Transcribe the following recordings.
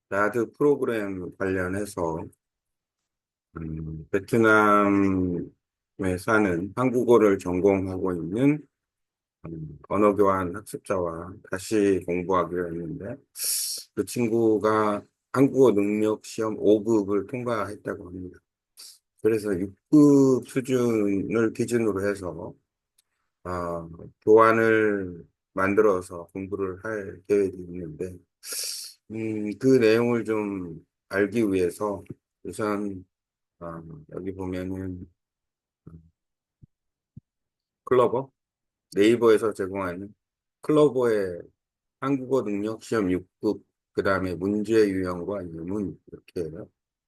라드 프로그램 관련해서 베트남에 사는 한국어를 전공하고 있는 언어교환 학습자와 다시 공부하기로 했는데 그 친구가 한국어 능력 시험 5급을 통과했다고 합니다. 그래서 6급 수준을 기준으로 해서 아, 교환을 만들어서 공부를 할 계획이 있는데 그 내용을 좀 알기 위해서 우선 여기 보면은 클로버 네이버에서 제공하는 클로버의 한국어 능력 시험 6급 그다음에 문제 유형과 예문 이렇게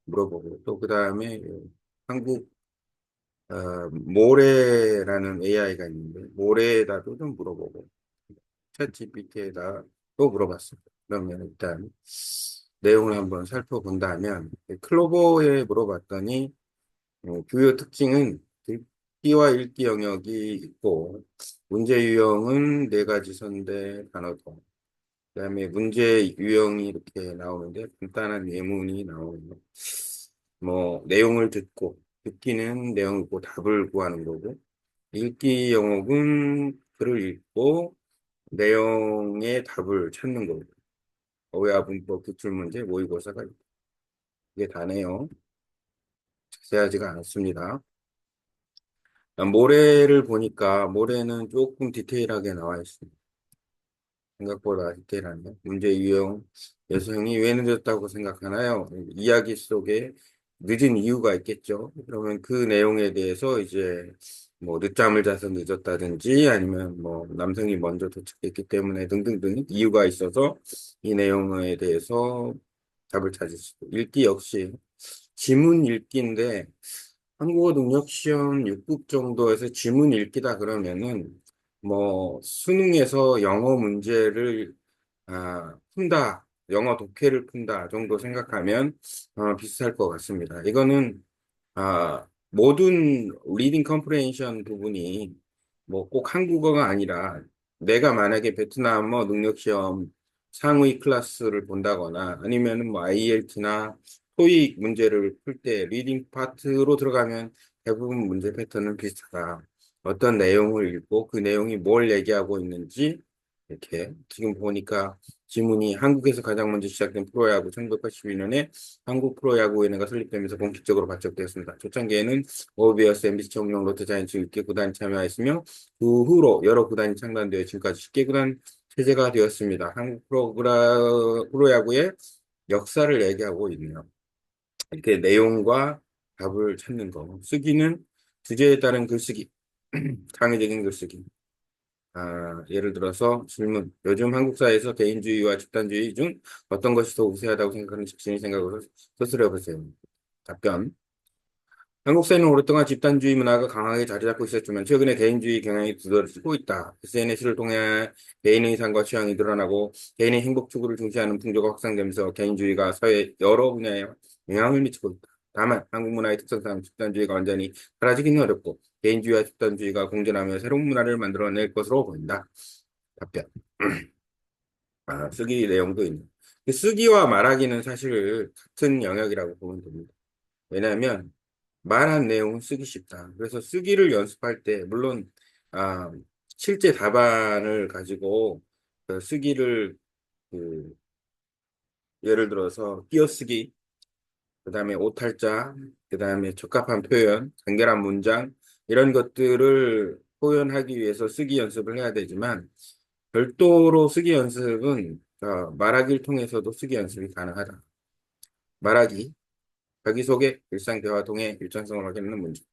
물어보고 또 그다음에 한국 모래라는 AI가 있는데 모래에다도 좀 물어보고 챗 GPT에다 또 물어봤습니다. 그러면 일단 내용을 한번 살펴본다면 클로버에 물어봤더니 주요 특징은 듣기와 읽기 영역이 있고 문제 유형은 네 가지 선대 단어도 그다음에 문제 유형이 이렇게 나오는데 간단한 예문이 나오고 뭐 내용을 듣기는 내용을 읽고 답을 구하는 거고 읽기 영역은 글을 읽고 내용의 답을 찾는 거고 어휘와 문법 기출문제 모의고사가 있고 이게 다네요. 자세하지가 않습니다. 모래를 보니까 모래는 조금 디테일하게 나와 있습니다. 생각보다 디테일하네요. 문제 유형, 여성이 왜 늦었다고 생각하나요? 이야기 속에 늦은 이유가 있겠죠. 그러면 그 내용에 대해서 이제 뭐 늦잠을 자서 늦었다든지 아니면 뭐 남성이 먼저 도착했기 때문에 등등등 이유가 있어서 이 내용에 대해서 답을 찾을 수 있고 읽기 역시 지문 읽기인데 한국어 능력 시험 6급 정도에서 지문 읽기다 그러면은 뭐 수능에서 영어 문제를 푼다, 영어 독해를 푼다 정도 생각하면 비슷할 것 같습니다. 이거는 모든 리딩 컴프레hen션 부분이 뭐 꼭 한국어가 아니라 내가 만약에 베트남어 능력 시험 상위 클래스를 본다거나 아니면은 뭐 IELT나 토익 문제를 풀 때 리딩 파트로 들어가면 대부분 문제 패턴은 비슷하다. 어떤 내용을 읽고 그 내용이 뭘 얘기하고 있는지 이렇게 지금 보니까 지문이 한국에서 가장 먼저 시작된 프로야구 1982년에 한국 프로야구연회가 설립되면서 본격적으로 발족되었습니다. 초창기에는 오비어스, MBC 청룡, 롯데자이언츠 6개 구단이 참여하였으며 그 후로 여러 구단이 창단되어 지금까지 10개 구단 체제가 되었습니다. 한국 프로야구의 역사를 얘기하고 있네요. 이렇게 내용과 답을 찾는 거. 쓰기는 주제에 따른 글쓰기, 창의적인 글쓰기. 예를 들어서 질문. 요즘 한국 사회에서 개인주의와 집단주의 중 어떤 것이 더 우세하다고 생각하는지 자신의 생각으로 서술해 보세요. 답변. 한국 사회는 오랫동안 집단주의 문화가 강하게 자리 잡고 있었지만 최근에 개인주의 경향이 두드러지고 있다. SNS를 통해 개인의 의상과 취향이 드러나고 개인의 행복 추구를 중시하는 풍조가 확산되면서 개인주의가 사회 여러 분야에 영향을 미치고 있다. 다만 한국 문화의 특성상 집단주의가 완전히 사라지기는 어렵고 개인주의와 집단주의가 공존하며 새로운 문화를 만들어낼 것으로 보인다. 답변. 쓰기 내용도 있네. 쓰기와 말하기는 사실 같은 영역이라고 보면 됩니다. 왜냐하면 말한 내용은 쓰기 쉽다. 그래서 쓰기를 연습할 때, 물론, 아, 실제 답안을 가지고 쓰기를, 그, 예를 들어서 띄어쓰기, 그 다음에 오탈자, 그 다음에 적합한 표현, 간결한 문장, 이런 것들을 표현하기 위해서 쓰기 연습을 해야 되지만, 별도로 쓰기 연습은 말하기를 통해서도 쓰기 연습이 가능하다. 말하기, 자기소개, 일상 대화 통해 일관성을 확인하는 문제.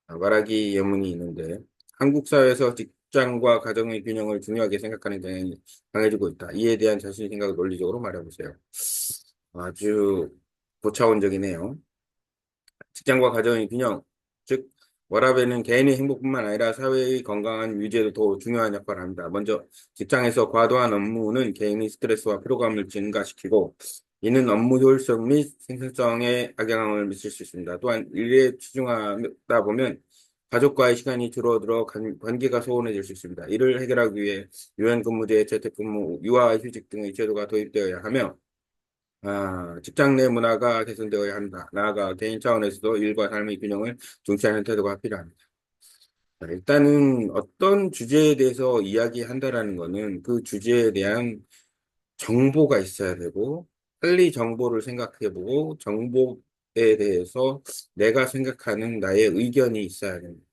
말하기 예문이 있는데 한국 사회에서 직장과 가정의 균형을 중요하게 생각하는 경향이 강해지고 있다. 이에 대한 자신의 생각을 논리적으로 말해보세요. 아주 고차원적이네요. 직장과 가정의 균형, 즉 워라밸은 개인의 행복뿐만 아니라 사회의 건강한 유지에도 더 중요한 역할을 합니다. 먼저 직장에서 과도한 업무는 개인의 스트레스와 피로감을 증가시키고 이는 업무 효율성 및 생산성에 악영향을 미칠 수 있습니다. 또한 일에 치중하다 보면 가족과의 시간이 줄어들어 관계가 소원해질 수 있습니다. 이를 해결하기 위해 유연근무제, 재택근무, 유아휴직 등의 제도가 도입되어야 하며 직장 내 문화가 개선되어야 한다. 나아가 개인 차원에서도 일과 삶의 균형을 중시하는 태도가 필요합니다. 자, 일단은 어떤 주제에 대해서 이야기한다라는 거는 그 주제에 대한 정보가 있어야 되고, 빨리 정보를 생각해보고, 정보에 대해서 내가 생각하는 나의 의견이 있어야 됩니다.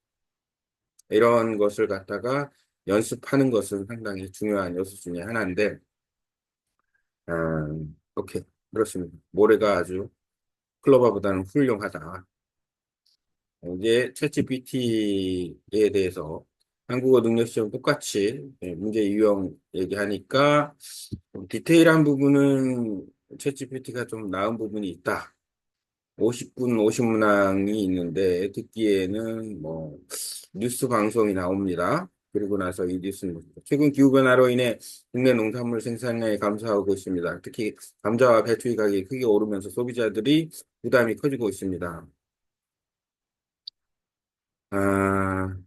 이런 것을 갖다가 연습하는 것은 상당히 중요한 요소 중에 하나인데, 오케이. 그렇습니다. 모래가 아주 클로바보다는 훌륭하다. 이제 챗GPT에 대해서 한국어 능력 시험 똑같이 문제 유형 얘기하니까 좀 디테일한 부분은 챗GPT가 좀 나은 부분이 있다. 50분 50문항이 있는데 듣기에는 뭐 뉴스 방송이 나옵니다. 그리고 나서 이 뉴스는 최근 기후변화로 인해 국내 농산물 생산량이 감소하고 있습니다. 특히 감자와 배추의 가격이 크게 오르면서 소비자들이 부담이 커지고 있습니다. 아,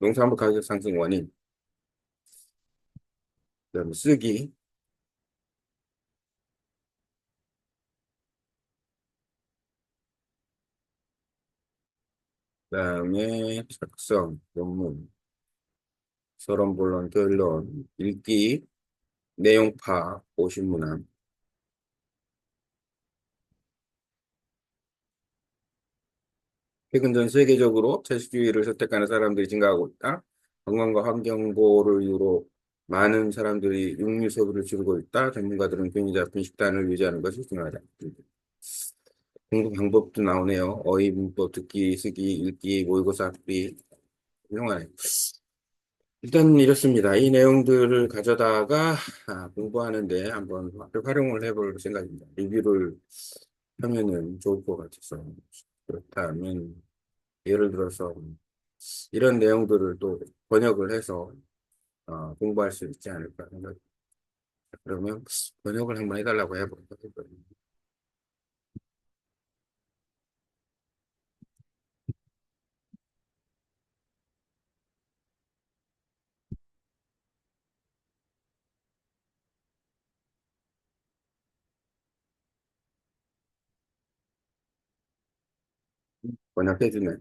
농산물 가격 상승 원인, 그다음에 쓰기, 그다음에 작성, 논문, 서론, 본론, 결론, 읽기, 내용 파악, 오십문항. 최근 전 세계적으로 채식주의를 선택하는 사람들이 증가하고 있다. 건강과 환경 보호를 이유로 많은 사람들이 육류 소비를 줄이고 있다. 전문가들은 균이 잡힌 식단을 유지하는 것이 중요하다. 공부 방법도 나오네요. 어휘, 문법, 듣기, 쓰기, 읽기, 모의고사 학비. 훌륭하네. 일단 이렇습니다. 이 내용들을 가져다가 공부하는데 한번 활용을 해볼 생각입니다. 리뷰를 하면은 좋을 것 같아서. 그렇다면 예를 들어서 이런 내용들을 또 번역을 해서 공부할 수 있지 않을까 생각. 그러면 번역을 한번 해달라고 해볼까 했거든요. 번역해주네.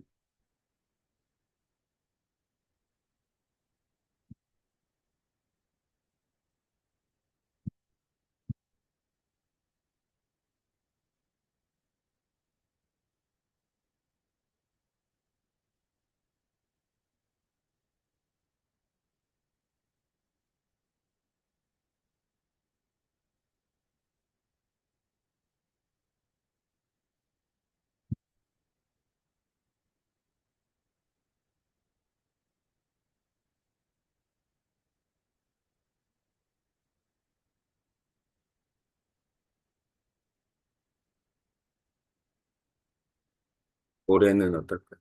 올해는 어떨까?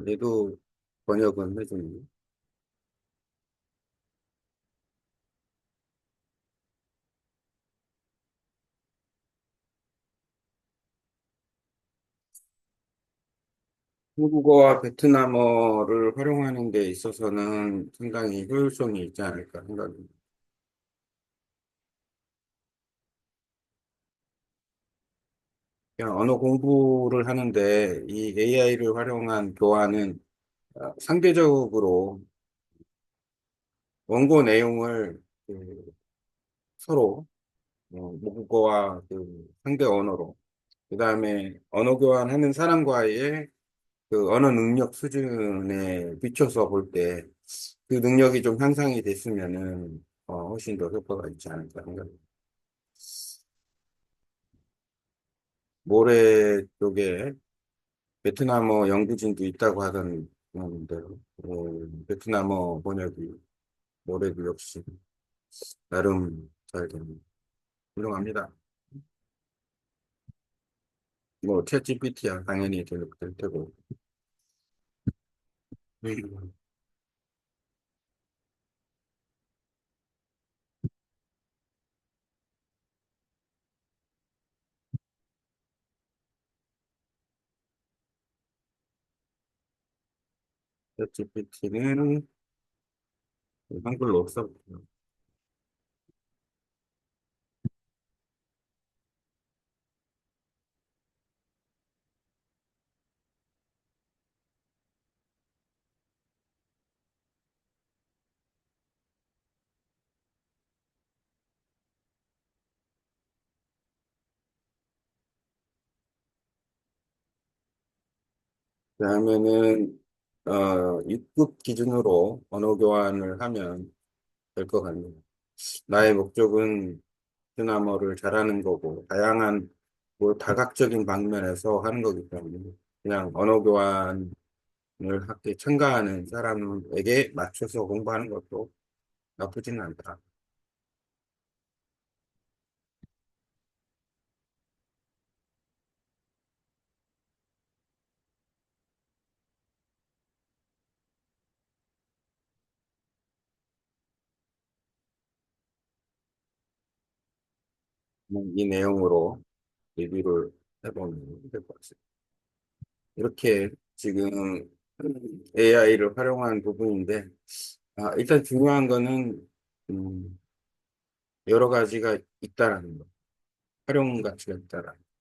얘도 번역은 해주네. 한국어와 베트남어를 활용하는 데 있어서는 상당히 효율성이 있지 않을까 생각합니다. 그냥 언어 공부를 하는데 이 AI를 활용한 교환은 상대적으로 원고 내용을 서로 모국어와 그 상대 언어로 그다음에 언어 교환하는 사람과의 그 언어 능력 수준에 비춰서 볼 때 그 능력이 좀 향상이 됐으면은 훨씬 더 효과가 있지 않을까 생각합니다. 모래 쪽에 베트남어 연구진도 있다고 하던데 베트남어 번역이 모래도 역시 나름 잘 됩니다. 훌륭합니다. 뭐 챗GPT야 당연히 될 테고. 챗GPT는 한글로 써볼게요. 그다음에는 6급 기준으로 언어 교환을 하면 될 것 같네요. 나의 목적은 베트남어를 잘하는 거고, 다양한, 뭐, 다각적인 방면에서 하는 거기 때문에, 그냥 언어 교환을 학교에 참가하는 사람에게 맞춰서 공부하는 것도 나쁘지는 않다. 이 내용으로 리뷰를 해보면 될 것 같습니다. 이렇게 지금 AI를 활용한 부분인데, 일단 중요한 거는, 여러 가지가 있다라는 거, 활용 가치가 있다라는 거.